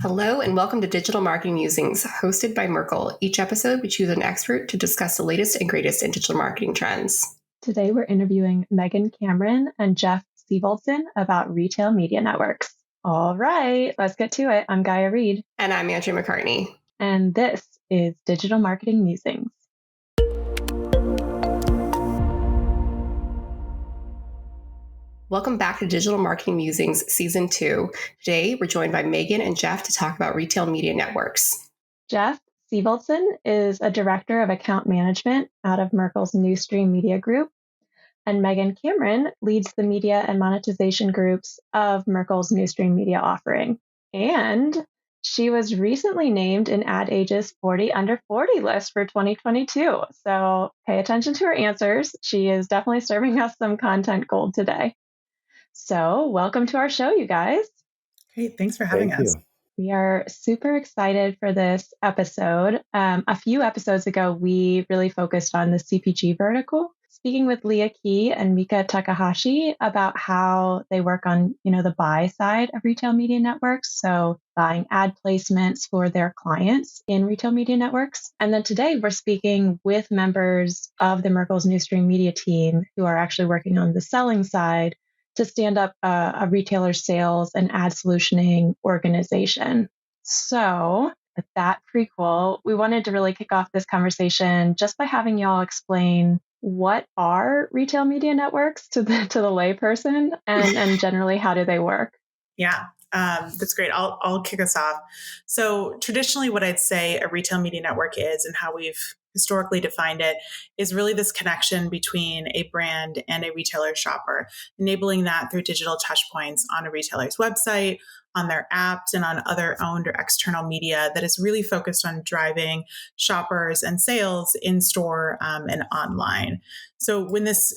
Hello and welcome to Digital Marketing Musings, hosted by Merkle. Each episode, we choose an expert to discuss the latest and greatest in digital marketing trends. Today, we're interviewing Megan Cameron and Jeff Sevaldson about retail media networks. All right, let's get to it. I'm Gaia Reed. And I'm Andreah McCartney. And this is Digital Marketing Musings. Welcome back to Digital Marketing Musings Season 2. Today, we're joined by Megan and Jeff to talk about retail media networks. Jeff Sevaldson is a director of account management out of Merkle's New Stream Media Group. And Megan Cameron leads the media and monetization groups of Merkle's New Stream Media offering. And she was recently named in Ad Age's 40 Under 40 list for 2022. So pay attention to her answers. She is definitely serving us some content gold today. So welcome to our show, you guys. Great. Thanks for having us. We are super excited for this episode. A few episodes ago, we really focused on the CPG vertical, speaking with Leah Key and Mika Takahashi about how they work on, the buy side of retail media networks. So buying ad placements for their clients in retail media networks. And then today we're speaking with members of the Merkle's New Stream Media team who are actually working on the selling side to stand up a retailer sales and ad solutioning organization. So with that prequel, we wanted to really kick off this conversation just by having y'all explain what are retail media networks to the layperson and generally how do they work? Yeah, that's great. I'll kick us off. So traditionally what I'd say a retail media network is and how we've historically defined it is really this connection between a brand and a retailer shopper, enabling that through digital touch points on a retailer's website, on their apps, and on other owned or external media that is really focused on driving shoppers and sales in store and online. So when this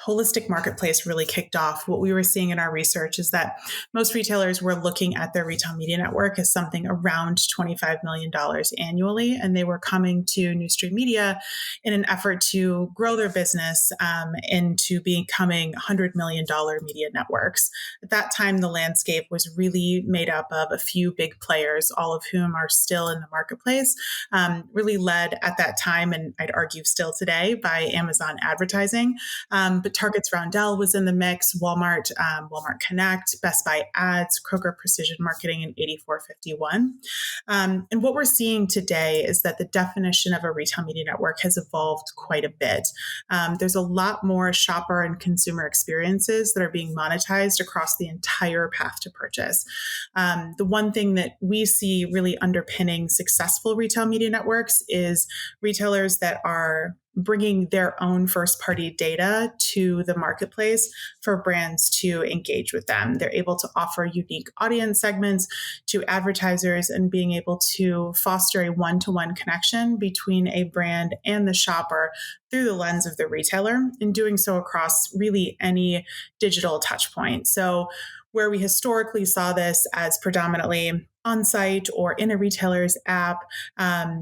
holistic marketplace really kicked off, what we were seeing in our research is that most retailers were looking at their retail media network as something around $25 million annually. And they were coming to New Stream Media in an effort to grow their business into becoming $100 million media networks. At that time, the landscape was really made up of a few big players, all of whom are still in the marketplace, really led at that time, and I'd argue still today, by Amazon advertising. But Target's Roundel was in the mix, Walmart, Walmart Connect, Best Buy Ads, Kroger Precision Marketing, and 8451. And what we're seeing today is that the definition of a retail media network has evolved quite a bit. There's a lot more shopper and consumer experiences that are being monetized across the entire path to purchase. The one thing that we see really underpinning successful retail media networks is retailers that are bringing their own first-party data to the marketplace for brands to engage with them. They're able to offer unique audience segments to advertisers and being able to foster a one-to-one connection between a brand and the shopper through the lens of the retailer, and doing so across really any digital touch point. So where we historically saw this as predominantly on-site or in a retailer's app,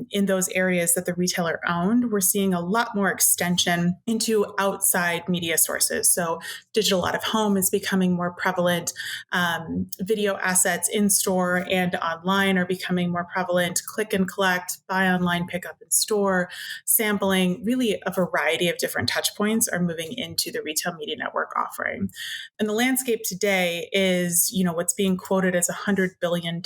in those areas that the retailer owned, we're seeing a lot more extension into outside media sources. So digital out of home is becoming more prevalent. Video assets in store and online are becoming more prevalent. Click and collect, buy online, pick up in store, sampling, really a variety of different touch points are moving into the retail media network offering. And the landscape today is, what's being quoted as $100 billion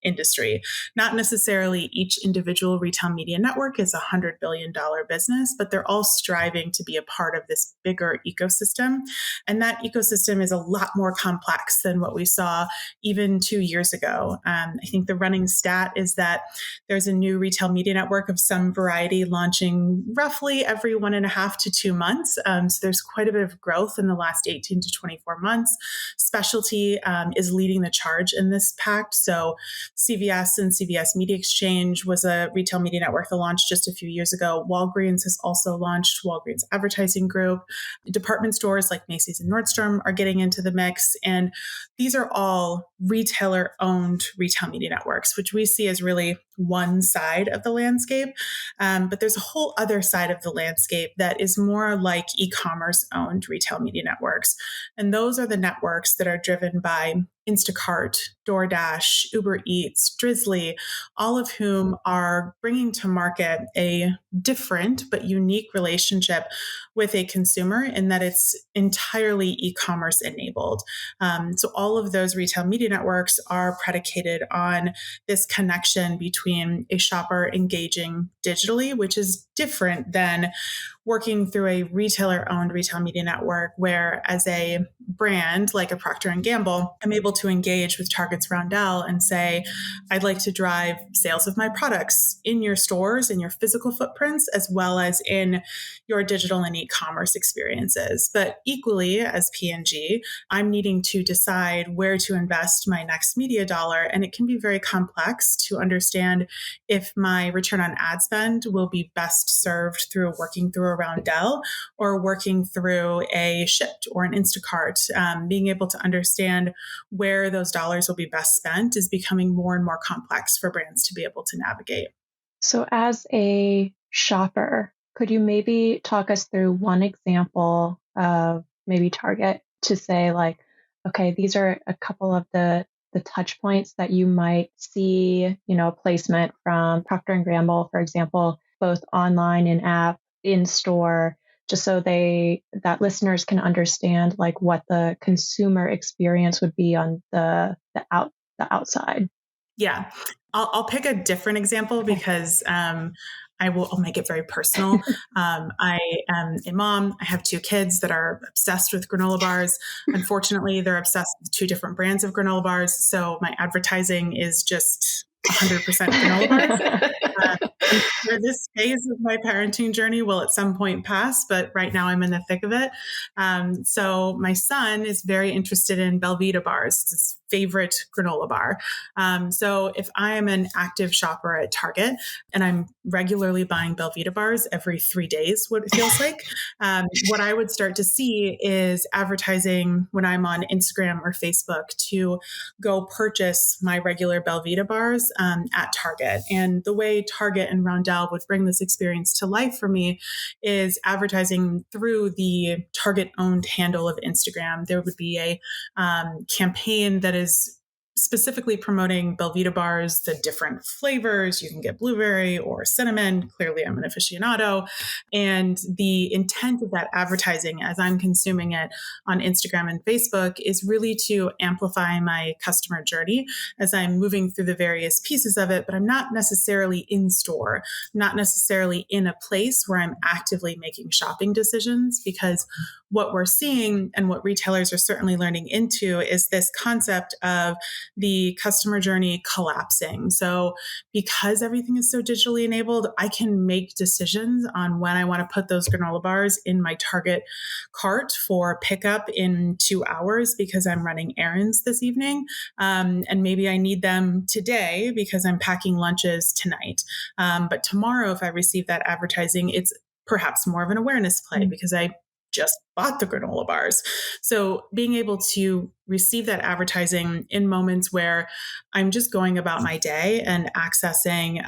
industry. Not necessarily each individual retail media network is a $100 billion business, but they're all striving to be a part of this bigger ecosystem. And that ecosystem is a lot more complex than what we saw even 2 years ago. I think the running stat is that there's a new retail media network of some variety launching roughly every 1.5 to 2 months. So there's quite a bit of growth in the last 18 to 24 months. Specialty is leading the charge in this pact. So CVS and CVS Media Exchange was a retail media network that launched just a few years ago. Walgreens has also launched Walgreens Advertising Group. Department stores like Macy's and Nordstrom are getting into the mix. And these are all retailer-owned retail media networks, which we see as really one side of the landscape. But there's a whole other side of the landscape that is more like e-commerce owned retail media networks. And those are the networks that are driven by Instacart, DoorDash, Uber Eats, Drizzly, all of whom are bringing to market a different but unique relationship with a consumer in that it's entirely e-commerce enabled. So all of those retail media networks are predicated on this connection between a shopper engaging digitally, which is different than working through a retailer-owned retail media network, where as a brand like a Procter & Gamble, I'm able to engage with Target's Roundel and say, I'd like to drive sales of my products in your stores, in your physical footprints, as well as in your digital and e-commerce experiences. But equally, as P&G, I'm needing to decide where to invest my next media dollar. And it can be very complex to understand if my return on ad spend will be best served through working through a Roundel or working through a Shipt or an Instacart. Being able to understand where those dollars will be best spent is becoming more and more complex for brands to be able to navigate. So as a shopper, could you maybe talk us through one example of maybe Target to say like, okay, these are a couple of the touch points that you might see, placement from Procter & Gamble, for example, both online in app, in store, just so that listeners can understand like what the consumer experience would be on the outside. Yeah, I'll pick a different example because I'll make it very personal. I am a mom. I have two kids that are obsessed with granola bars. Unfortunately, they're obsessed with two different brands of granola bars. So my advertising is just 100% granola bars. This phase of my parenting journey will at some point pass, but right now I'm in the thick of it. So my son is very interested in Belvita bars. It's his favorite granola bar. So if I am an active shopper at Target and I'm regularly buying Belvita bars every 3 days, what it feels like, what I would start to see is advertising when I'm on Instagram or Facebook to go purchase my regular Belvita bars at Target. And the way Target and Roundel would bring this experience to life for me is advertising through the Target owned handle of Instagram. There would be a campaign that is specifically promoting Belvita bars, the different flavors. You can get blueberry or cinnamon. Clearly, I'm an aficionado. And the intent of that advertising as I'm consuming it on Instagram and Facebook is really to amplify my customer journey as I'm moving through the various pieces of it, but I'm not necessarily in store, not necessarily in a place where I'm actively making shopping decisions, because what we're seeing and what retailers are certainly learning into is this concept of the customer journey collapsing. So because everything is so digitally enabled, I can make decisions on when I want to put those granola bars in my Target cart for pickup in 2 hours because I'm running errands this evening. And maybe I need them today because I'm packing lunches tonight. But tomorrow, if I receive that advertising, it's perhaps more of an awareness play because I just bought the granola bars. So being able to receive that advertising in moments where I'm just going about my day and accessing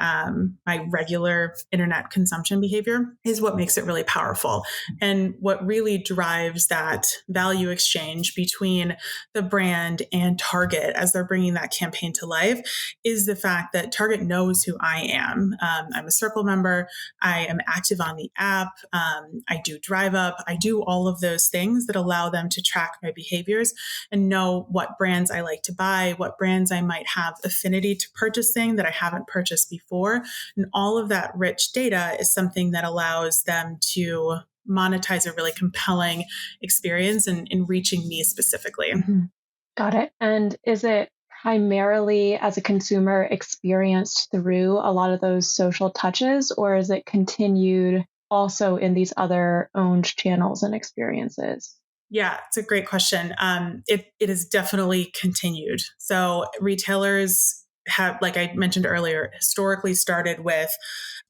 my regular internet consumption behavior is what makes it really powerful. And what really drives that value exchange between the brand and Target as they're bringing that campaign to life is the fact that Target knows who I am. I'm a Circle member. I am active on the app. I do Drive Up. I do all of those things that allow them to track my behaviors and know what brands I like to buy, what brands I might have affinity to purchasing that I haven't purchased before. And all of that rich data is something that allows them to monetize a really compelling experience in reaching me specifically. Mm-hmm. Got it. And is it primarily as a consumer experienced through a lot of those social touches, or is it continued also in these other owned channels and experiences? Yeah, it's a great question. It is definitely continued. So retailers have, like I mentioned earlier, historically started with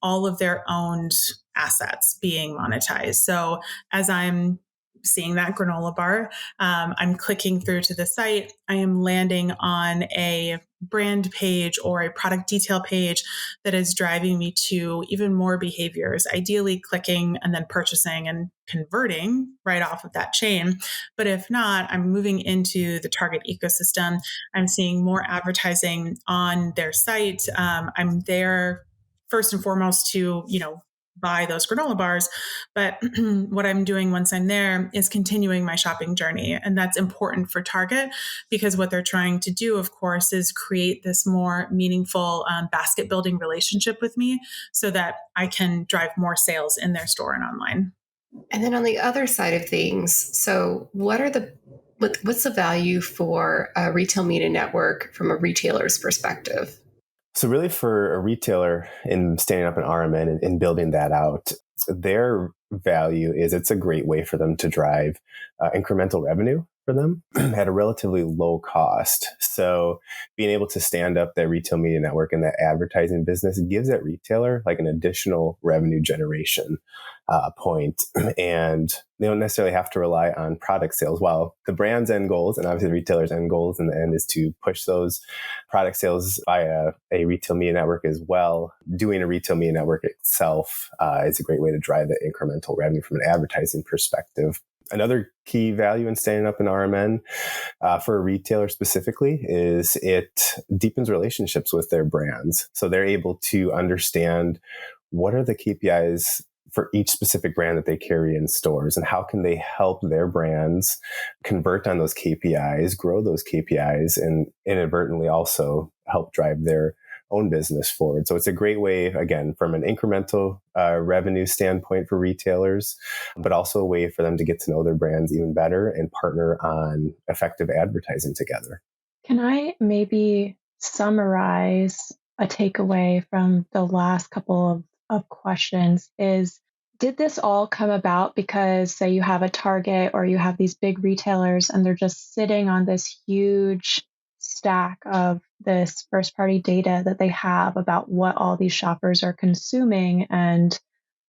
all of their owned assets being monetized. So as I'm seeing that granola bar. I'm clicking through to the site. I am landing on a brand page or a product detail page that is driving me to even more behaviors, ideally clicking and then purchasing and converting right off of that chain. But if not, I'm moving into the target ecosystem. I'm seeing more advertising on their site. I'm there first and foremost to, buy those granola bars. But what I'm doing once I'm there is continuing my shopping journey. And that's important for Target because what they're trying to do, of course, is create this more meaningful basket building relationship with me so that I can drive more sales in their store and online. And then on the other side of things, so what's the value for a retail media network from a retailer's perspective? So really for a retailer in standing up an RMN and building that out, their value is it's a great way for them to drive incremental revenue for them at a relatively low cost. So being able to stand up that retail media network and that advertising business gives that retailer like an additional revenue generation point. And they don't necessarily have to rely on product sales. While the brand's end goals and obviously the retailer's end goals in the end is to push those product sales via a retail media network as well, doing a retail media network itself is a great way to drive that incremental revenue from an advertising perspective. Another key value in standing up an RMN for a retailer specifically is it deepens relationships with their brands. So they're able to understand what are the KPIs for each specific brand that they carry in stores and how can they help their brands convert on those KPIs, grow those KPIs, and inadvertently also help drive their own business forward. So it's a great way, again, from an incremental revenue standpoint for retailers, but also a way for them to get to know their brands even better and partner on effective advertising together. Can I maybe summarize a takeaway from the last couple of questions is, did this all come about because, say, you have a Target or you have these big retailers and they're just sitting on this huge stack of this first-party data that they have about what all these shoppers are consuming and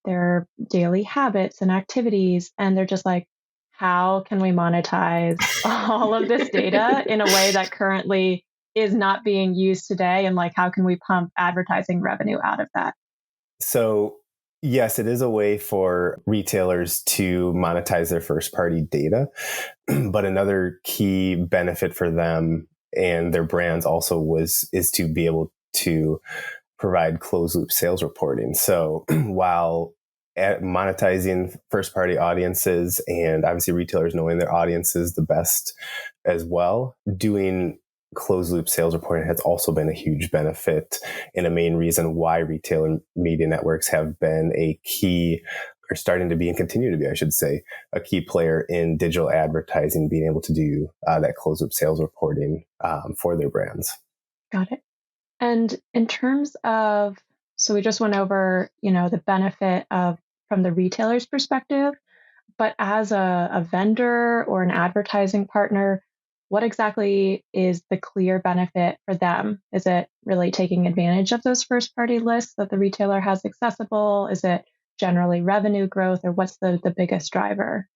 their daily habits and activities, and they're just like, how can we monetize all of this data in a way that currently is not being used today? And like, how can we pump advertising revenue out of that? So yes, it is a way for retailers to monetize their first party data. But another key benefit for them and their brands also is to be able to provide closed loop sales reporting. So while monetizing first party audiences and obviously retailers knowing their audiences the best as well, doing closed loop sales reporting has also been a huge benefit and a main reason why retail and media networks have been a key, or starting to be and continue to be, I should say, a key player in digital advertising, being able to do that closed loop sales reporting for their brands. Got it. And in terms of, so we just went over, the benefit of from the retailer's perspective, but as a vendor or an advertising partner, what exactly is the clear benefit for them? Is it really taking advantage of those first party lists that the retailer has accessible? Is it generally revenue growth, or what's the biggest driver?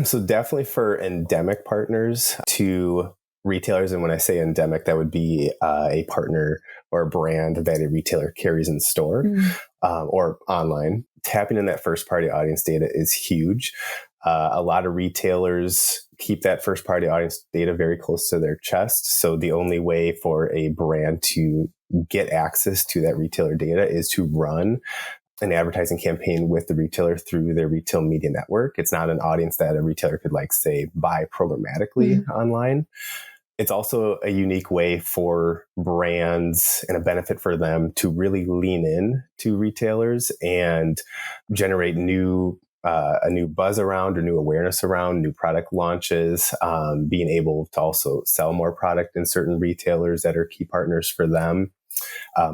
So definitely for endemic partners to retailers. And when I say endemic, that would be a partner or a brand that a retailer carries in store or online. Tapping in that first party audience data is huge. A lot of retailers keep that first party audience data very close to their chest. So the only way for a brand to get access to that retailer data is to run an advertising campaign with the retailer through their retail media network. It's not an audience that a retailer could say buy programmatically online. It's also a unique way for brands and a benefit for them to really lean in to retailers and generate a new buzz around or new awareness around new product launches, being able to also sell more product in certain retailers that are key partners for them.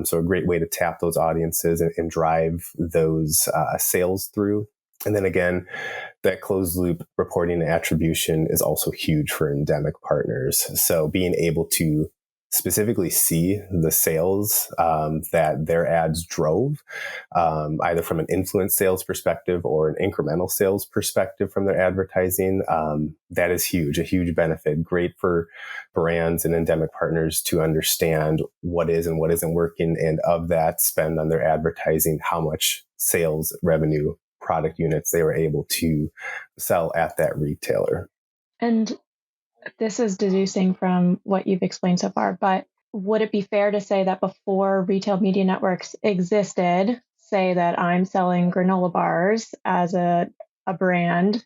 So a great way to tap those audiences and drive those sales through. And then again, that closed loop reporting and attribution is also huge for endemic partners. So being able to specifically see the sales that their ads drove, either from an influence sales perspective or an incremental sales perspective from their advertising. That is huge, a huge benefit. Great for brands and endemic partners to understand what is and what isn't working, and of that spend on their advertising, how much sales revenue product units they were able to sell at that retailer. And this is deducing from what you've explained so far, but would it be fair to say that before retail media networks existed, say that I'm selling granola bars as a brand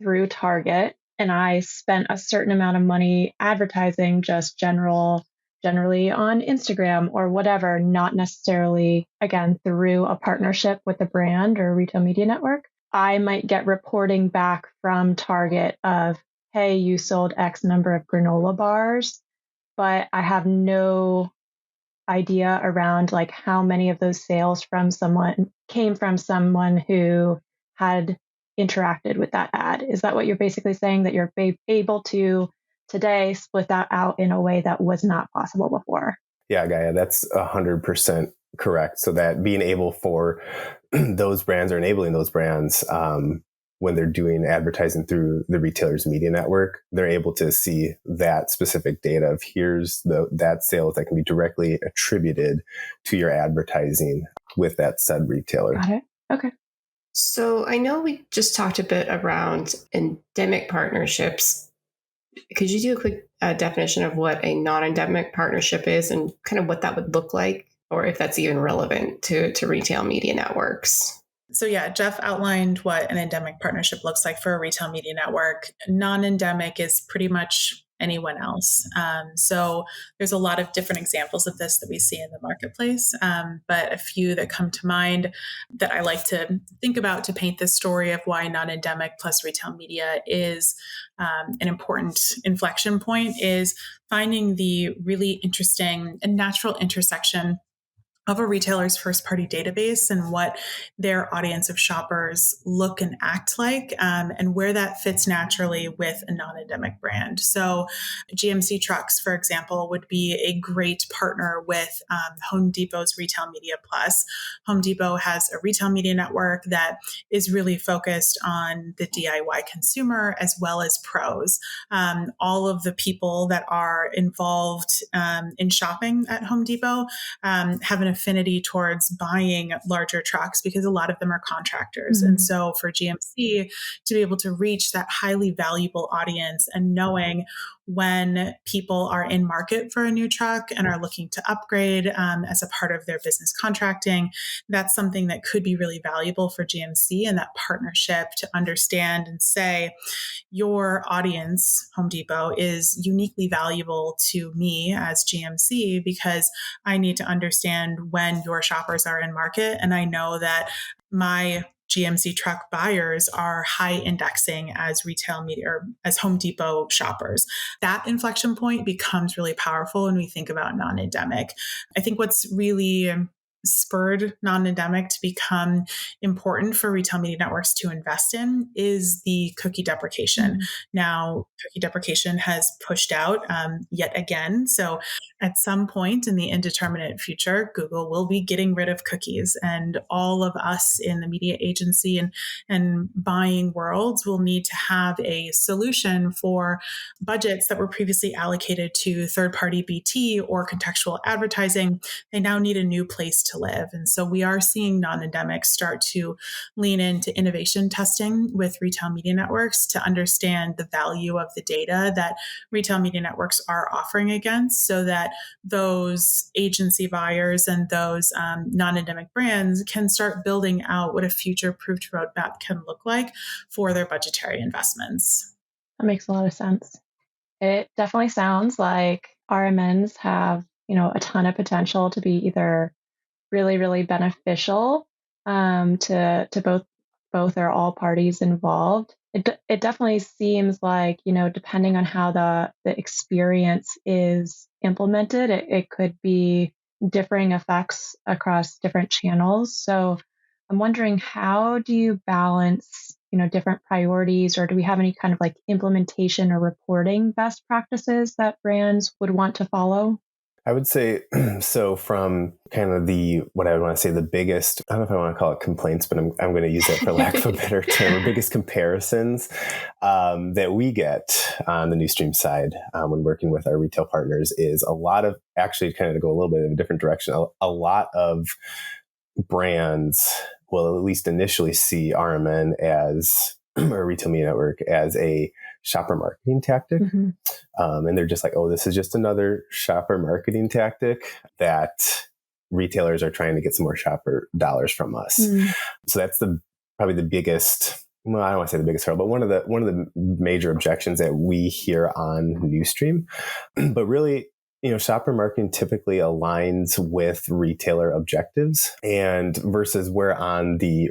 through Target, and I spent a certain amount of money advertising just generally on Instagram or whatever, not necessarily, again, through a partnership with a brand or retail media network, I might get reporting back from Target of, hey, you sold X number of granola bars, but I have no idea around like how many of those sales from someone came from someone who had interacted with that ad. Is that what you're basically saying, that you're able to today split that out in a way that was not possible before? Yeah, Gaia, that's 100% correct. So that being able for those brands, or enabling those brands, when they're doing advertising through the retailer's media network, they're able to see that specific data of here's that sales that can be directly attributed to your advertising with that said retailer. Got it. Okay. So I know we just talked a bit around endemic partnerships. Could you do a quick definition of what a non-endemic partnership is and kind of what that would look like, or if that's even relevant to retail media networks? So yeah, Jeff outlined what an endemic partnership looks like for a retail media network. Non-endemic is pretty much anyone else. So there's a lot of different examples of this that we see in the marketplace, but a few that come to mind that I like to think about to paint this story of why non-endemic plus retail media is an important inflection point is finding the really interesting and natural intersection of a retailer's first party database and what their audience of shoppers look and act like, and where that fits naturally with a non-endemic brand. So GMC Trucks, for example, would be a great partner with Home Depot's Retail Media Plus. Home Depot has a retail media network that is really focused on the DIY consumer as well as pros. All of the people that are involved in shopping at Home Depot have an affinity towards buying larger trucks because a lot of them are contractors. And so for GMC to be able to reach that highly valuable audience and knowing when people are in market for a new truck and are looking to upgrade as a part of their business contracting, that's something that could be really valuable for GMC, and that partnership to understand and say, your audience, Home Depot, is uniquely valuable to me as GMC because I need to understand when your shoppers are in market. And I know that my GMC truck buyers are high indexing as retail media or as Home Depot shoppers. That inflection point becomes really powerful when we think about non-endemic. I think what's really spurred non-endemic to become important for retail media networks to invest in is the cookie deprecation. Now, cookie deprecation has pushed out yet again. So at some point in the indeterminate future, Google will be getting rid of cookies, and all of us in the media agency and buying worlds will need to have a solution for budgets that were previously allocated to third-party BT or contextual advertising. They now need a new place to live. And so we are seeing non-endemics start to lean into innovation testing with retail media networks to understand the value of the data that retail media networks are offering against, so that those agency buyers and those non-endemic brands can start building out what a future-proofed roadmap can look like for their budgetary investments. That makes a lot of sense. It definitely sounds like RMNs have, a ton of potential to be either really, really beneficial to both or all parties involved. It definitely seems like, depending on how the experience is implemented, it could be differing effects across different channels. So I'm wondering, how do you balance, different priorities, or do we have any kind of like implementation or reporting best practices that brands would want to follow? I would say, so from kind of what I would want to say the biggest, I don't know if I want to call it complaints, but I'm going to use that for lack of a better term, or biggest comparisons that we get on the Newstream side when working with our retail partners is a lot of, actually kind of to go a little bit in a different direction, a lot of brands will at least initially see RMN as, or retail media network, as a shopper marketing tactic. Mm-hmm. And they're just like, oh, this is just another shopper marketing tactic that retailers are trying to get some more shopper dollars from us. Mm. So that's probably the biggest, well, I don't want to say the biggest hurdle, but one of the major objections that we hear on Newstream. But really, shopper marketing typically aligns with retailer objectives, and versus where on the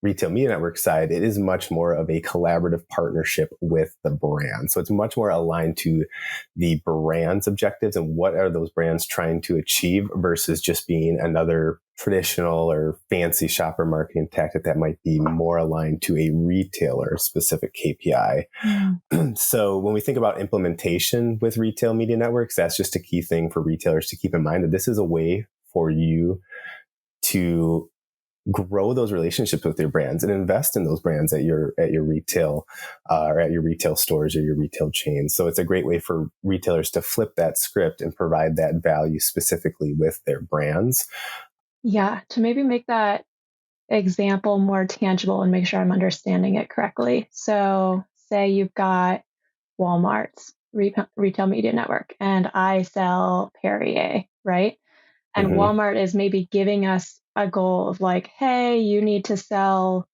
retail media network side, it is much more of a collaborative partnership with the brand. So it's much more aligned to the brand's objectives and what are those brands trying to achieve versus just being another traditional or fancy shopper marketing tactic that might be more aligned to a retailer specific KPI. Mm. So when we think about implementation with retail media networks, that's just a key thing for retailers to keep in mind, that this is a way for you to grow those relationships with your brands and invest in those brands at your retail or at your retail stores or your retail chains. So it's a great way for retailers to flip that script and provide that value specifically with their brands. Yeah, to maybe make that example more tangible and make sure I'm understanding it correctly. So say you've got Walmart's retail media network and I sell Perrier, right? And Mm-hmm. Walmart is maybe giving us a goal of like, hey, you need to sell,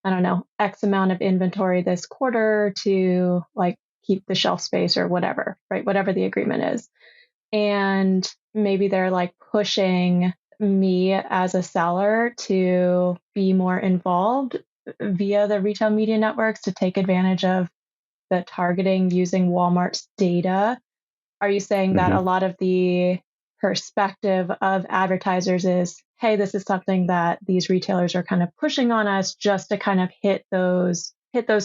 I don't know, X amount of inventory this quarter to like keep the shelf space or whatever, right? Whatever the agreement is. And maybe they're like pushing me as a seller to be more involved via the retail media networks to take advantage of the targeting using Walmart's data. Are you saying that a lot of the perspective of advertisers is, hey, this is something that these retailers are kind of pushing on us just to kind of hit those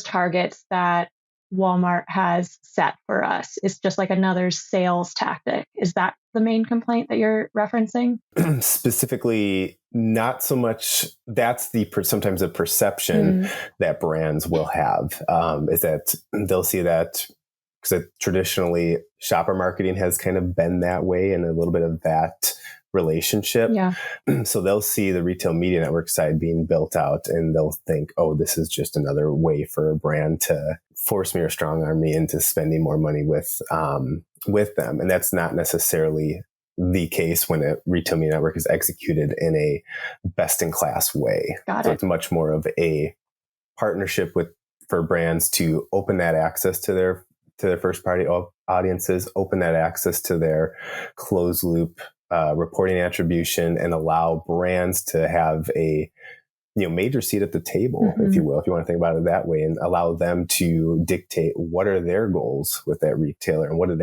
targets that Walmart has set for us? It's just like another sales tactic. Is that the main complaint that you're referencing? Specifically, not so much. That's sometimes a perception that brands will have, is that they'll see that because traditionally shopper marketing has kind of been that way and a little bit of that relationship. Yeah. So they'll see the retail media network side being built out and they'll think, oh, this is just another way for a brand to force me or strong arm me into spending more money with them. And that's not necessarily the case when a retail media network is executed in a best in class way. Got so it. It's much more of a partnership for brands to open that access to their first party audiences, open that access to their closed loop reporting attribution, and allow brands to have a major seat at the table, if you will, if you want to think about it that way, and allow them to dictate what are their goals with that retailer and what are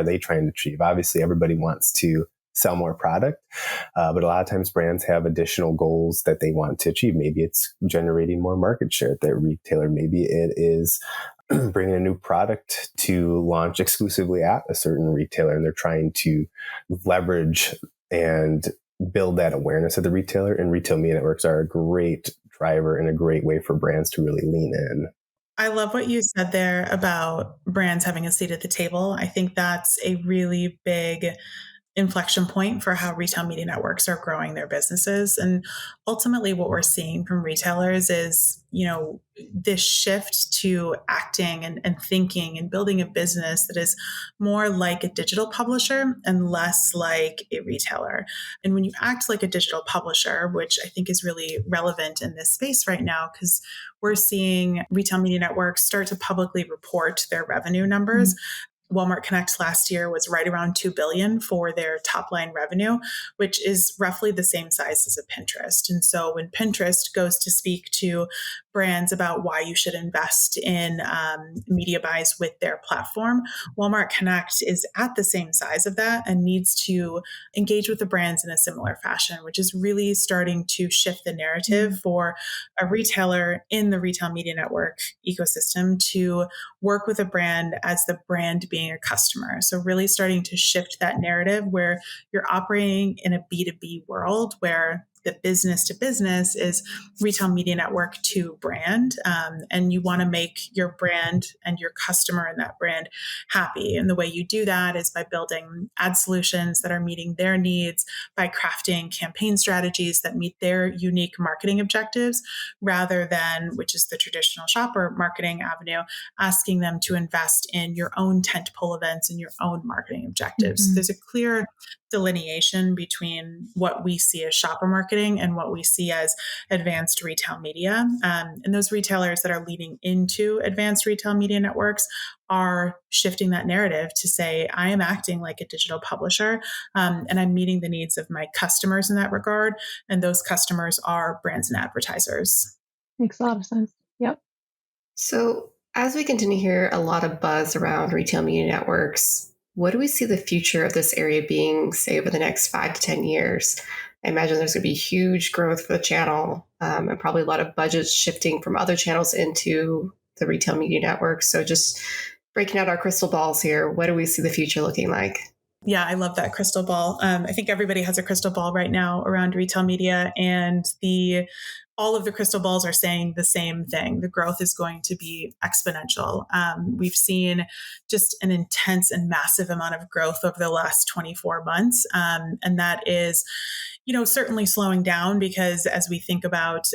they trying to achieve. Obviously, everybody wants to sell more product, but a lot of times brands have additional goals that they want to achieve. Maybe it's generating more market share at that retailer. Maybe it is bringing a new product to launch exclusively at a certain retailer, and they're trying to leverage and build that awareness of the retailer. And retail media networks are a great driver and a great way for brands to really lean in. I love what you said there about brands having a seat at the table. I think that's a really big inflection point for how retail media networks are growing their businesses. And ultimately what we're seeing from retailers is, this shift to acting and thinking and building a business that is more like a digital publisher and less like a retailer. And when you act like a digital publisher, which I think is really relevant in this space right now, because we're seeing retail media networks start to publicly report their revenue numbers. Walmart Connect last year was right around $2 billion for their top line revenue, which is roughly the same size as a Pinterest. And so when Pinterest goes to speak to brands about why you should invest in media buys with their platform. Walmart Connect is at the same size of that and needs to engage with the brands in a similar fashion, which is really starting to shift the narrative for a retailer in the retail media network ecosystem to work with a brand as the brand being a customer. So really starting to shift that narrative where you're operating in a B2B world where the business to business is retail media network to brand. And you want to make your brand and your customer and that brand happy. And the way you do that is by building ad solutions that are meeting their needs, by crafting campaign strategies that meet their unique marketing objectives, rather than, which is the traditional shopper marketing avenue, asking them to invest in your own tentpole events and your own marketing objectives. There's a clear delineation between what we see as shopper marketing and what we see as advanced retail media. And those retailers that are leading into advanced retail media networks are shifting that narrative to say, I am acting like a digital publisher, and I'm meeting the needs of my customers in that regard. And those customers are brands and advertisers. Makes a lot of sense. Yep. So, as we continue to hear a lot of buzz around retail media networks, what do we see the future of this area being, say, over the next 5 to 10 years? I imagine there's going to be huge growth for the channel and probably a lot of budgets shifting from other channels into the retail media network. So, just breaking out our crystal balls here, what do we see the future looking like? Yeah, I love that crystal ball. I think everybody has a crystal ball right now around retail media, and all of the crystal balls are saying the same thing. The growth is going to be exponential. We've seen just an intense and massive amount of growth over the last 24 months. And that is, certainly slowing down because as we think about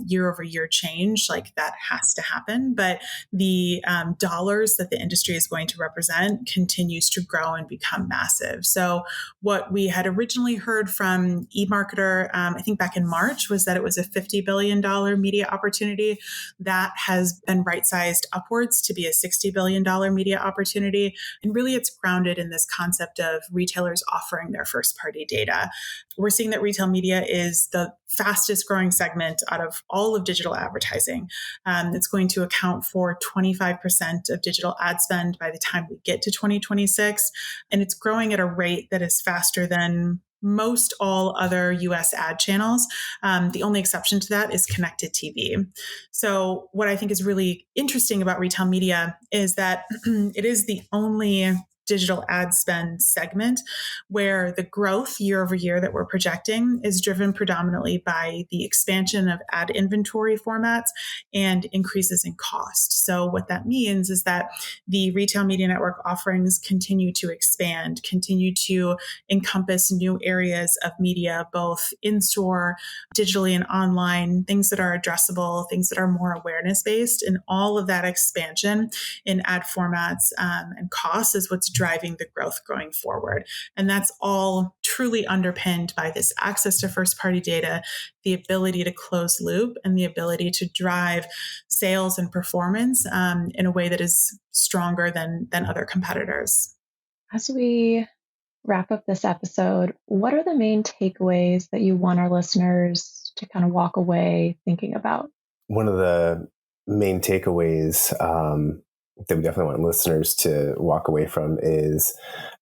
year over year change, like that has to happen. But the dollars that the industry is going to represent continues to grow and become massive. So what we had originally heard from eMarketer, I think back in March, was that it was a $50 billion media opportunity. That has been right-sized upwards to be a $60 billion media opportunity. And really it's grounded in this concept of retailers offering their first-party data. We're seeing that retail media is the fastest growing segment out of all of digital advertising. It's going to account for 25% of digital ad spend by the time we get to 2026. And it's growing at a rate that is faster than most all other US ad channels. The only exception to that is connected TV. So what I think is really interesting about retail media is that it is the only digital ad spend segment where the growth year over year that we're projecting is driven predominantly by the expansion of ad inventory formats and increases in cost. So what that means is that the retail media network offerings continue to expand, continue to encompass new areas of media, both in-store, digitally and online, things that are addressable, things that are more awareness-based, and all of that expansion in ad formats and costs is what's driving the growth going forward. And that's all truly underpinned by this access to first-party data, the ability to close loop, and the ability to drive sales and performance in a way that is stronger than other competitors. As we wrap up this episode, what are the main takeaways that you want our listeners to kind of walk away thinking about? One of the main takeaways that we definitely want listeners to walk away from is,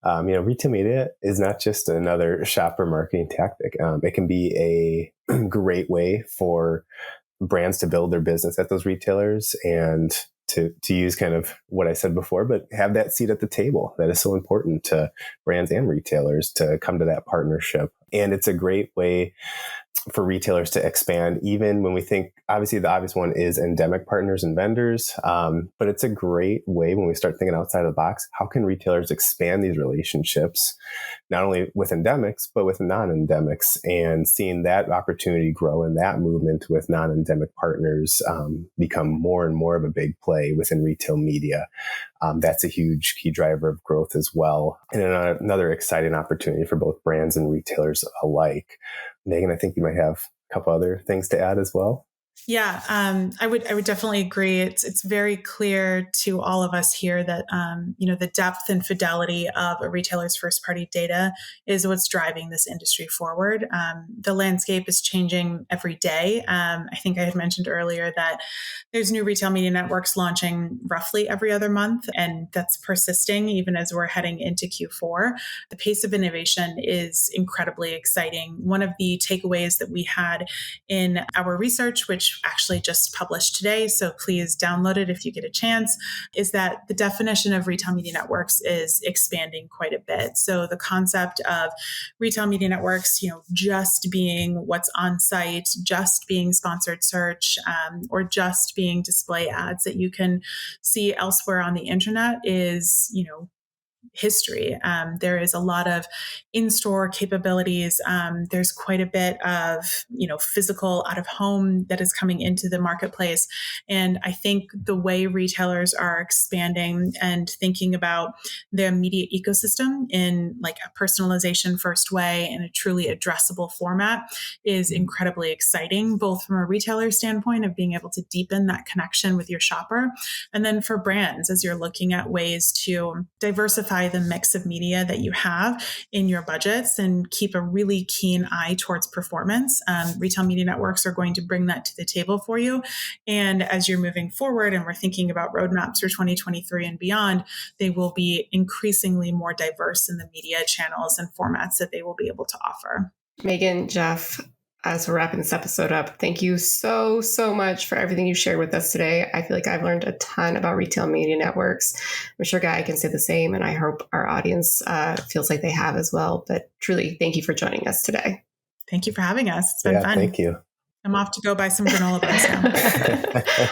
retail media is not just another shopper marketing tactic. It can be a great way for brands to build their business at those retailers and to use kind of what I said before, but have that seat at the table. That is so important to brands and retailers to come to that partnership. And it's a great way for retailers to expand, even when we think, obviously the obvious one is endemic partners and vendors, but it's a great way when we start thinking outside of the box, how can retailers expand these relationships, not only with endemics, but with non-endemics, and seeing that opportunity grow and that movement with non-endemic partners become more and more of a big play within retail media. That's a huge key driver of growth as well. And another exciting opportunity for both brands and retailers alike. Megan, I think you might have a couple other things to add as well. Yeah, I would definitely agree. It's very clear to all of us here that the depth and fidelity of a retailer's first party data is what's driving this industry forward. The landscape is changing every day. I think I had mentioned earlier that there's new retail media networks launching roughly every other month, and that's persisting even as we're heading into Q4. The pace of innovation is incredibly exciting. One of the takeaways that we had in our research, which actually just published today, so please download it if you get a chance, is that the definition of retail media networks is expanding quite a bit. So the concept of retail media networks, just being what's on site, just being sponsored search, or just being display ads that you can see elsewhere on the internet is, history. There is a lot of in-store capabilities. There's quite a bit of, physical out of home that is coming into the marketplace. And I think the way retailers are expanding and thinking about their media ecosystem in like a personalization first way and a truly addressable format is incredibly exciting, both from a retailer standpoint of being able to deepen that connection with your shopper. And then for brands, as you're looking at ways to diversify the mix of media that you have in your budgets and keep a really keen eye towards performance. Retail media networks are going to bring that to the table for you. And as you're moving forward and we're thinking about roadmaps for 2023 and beyond, they will be increasingly more diverse in the media channels and formats that they will be able to offer. Megan, Jeff, as we're wrapping this episode up, thank you so much for everything you shared with us today. I feel like I've learned a ton about retail media networks. I'm sure Gaia can say the same, and I hope our audience feels like they have as well. But truly, thank you for joining us today. Thank you for having us. It's been fun. Thank you. I'm off to go buy some granola bars now.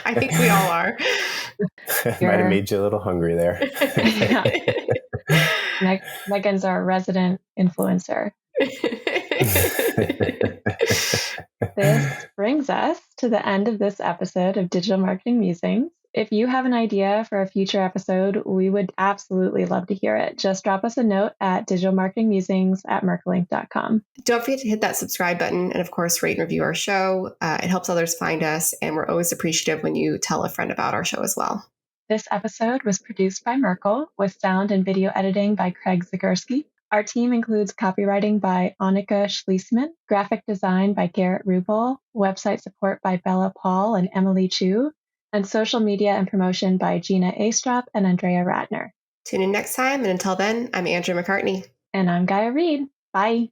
I think we all are. Might have made you a little hungry there. Megan's our resident influencer. This brings us to the end of this episode of Digital Marketing Musings. If you have an idea for a future episode, we would absolutely love to hear it. Just drop us a note at digitalmarketingmusings@merklelink.com. Don't forget to hit that subscribe button and, of course, rate and review our show. It helps others find us, and we're always appreciative when you tell a friend about our show as well. This episode was produced by Merkle with sound and video editing by Craig Zagurski. Our team includes copywriting by Annika Schließman, graphic design by Garrett Rubel, website support by Bella Paul and Emily Chu, and social media and promotion by Gina Astrop and Andrea Ratner. Tune in next time, and until then, I'm Andrew McCartney. And I'm Gaia Reed. Bye.